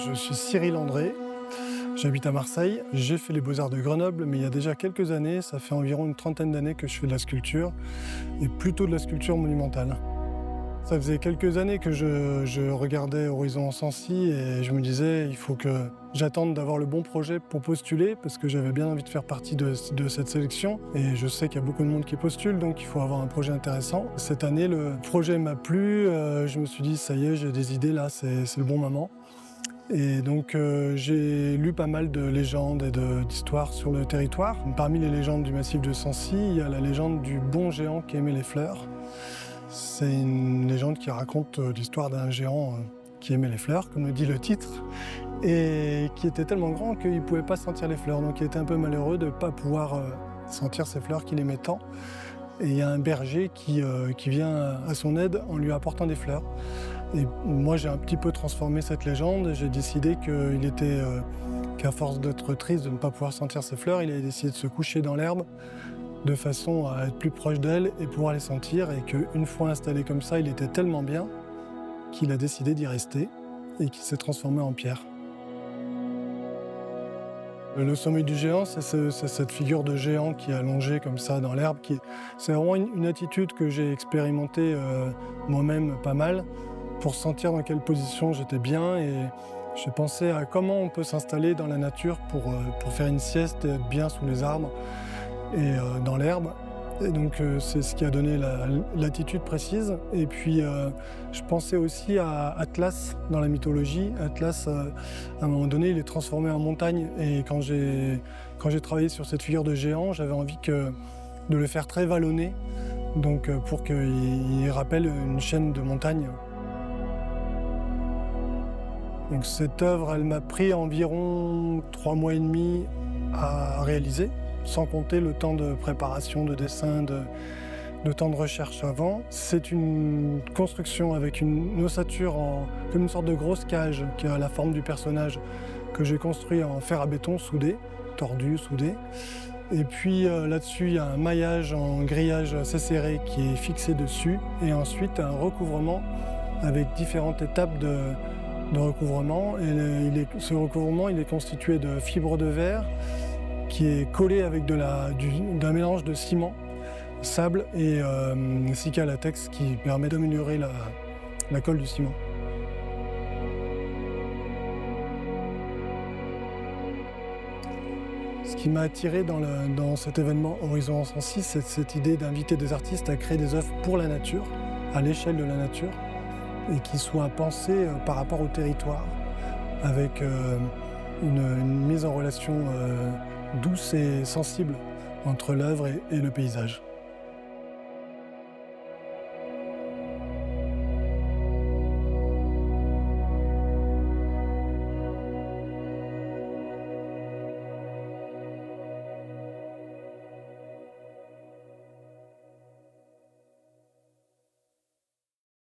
Je suis Cyril André, j'habite à Marseille. J'ai fait les Beaux-Arts de Grenoble, mais il y a déjà quelques années, ça fait environ une trentaine d'années que je fais de la sculpture, et plutôt de la sculpture monumentale. Ça faisait quelques années que je regardais Horizon Sancy et je me disais il faut que j'attende d'avoir le bon projet pour postuler parce que j'avais bien envie de faire partie de cette sélection et je sais qu'il y a beaucoup de monde qui postule donc il faut avoir un projet intéressant. Cette année le projet m'a plu, je me suis dit ça y est j'ai des idées là, c'est le bon moment. Et donc j'ai lu pas mal de légendes et d'histoires sur le territoire. Parmi les légendes du massif de Sancy, il y a la légende du bon géant qui aimait les fleurs. C'est une légende qui raconte l'histoire d'un géant qui aimait les fleurs, comme le dit le titre, et qui était tellement grand qu'il ne pouvait pas sentir les fleurs. Donc il était un peu malheureux de ne pas pouvoir sentir ces fleurs qu'il aimait tant. Et il y a un berger qui vient à son aide en lui apportant des fleurs. Et moi j'ai un petit peu transformé cette légende, j'ai décidé qu'à force d'être triste de ne pas pouvoir sentir ses fleurs, il avait décidé de se coucher dans l'herbe de façon à être plus proche d'elle et pouvoir les sentir, et qu'une fois installé comme ça, il était tellement bien qu'il a décidé d'y rester et qu'il s'est transformé en pierre. Le sommet du géant, c'est cette figure de géant qui est allongée comme ça dans l'herbe. C'est vraiment une attitude que j'ai expérimentée moi-même pas mal pour sentir dans quelle position j'étais bien, et j'ai pensé à comment on peut s'installer dans la nature pour faire une sieste et être bien sous les arbres et dans l'herbe. Et donc c'est ce qui a donné l'attitude précise. Et puis je pensais aussi à Atlas dans la mythologie. Atlas, à un moment donné, il est transformé en montagne. Et quand j'ai travaillé sur cette figure de géant, j'avais envie de le faire très vallonné, donc pour qu'il rappelle une chaîne de montagnes. Donc cette œuvre, elle m'a pris environ 3 mois et demi à réaliser, sans compter le temps de préparation, de dessin, de temps de recherche avant. C'est une construction avec une ossature comme une sorte de grosse cage qui a la forme du personnage, que j'ai construit en fer à béton soudé, tordu, soudé. Et puis là-dessus, il y a un maillage en grillage assez serré qui est fixé dessus, et ensuite un recouvrement avec différentes étapes de recouvrement. Et ce recouvrement, il est constitué de fibres de verre qui est collé avec d'un mélange de ciment, sable et latex qui permet d'améliorer la colle du ciment. Ce qui m'a attiré dans cet événement Horizon Sancy, c'est cette idée d'inviter des artistes à créer des œuvres pour la nature, à l'échelle de la nature, et qui soient pensées par rapport au territoire, avec une mise en relation douce et sensible entre l'œuvre et le paysage.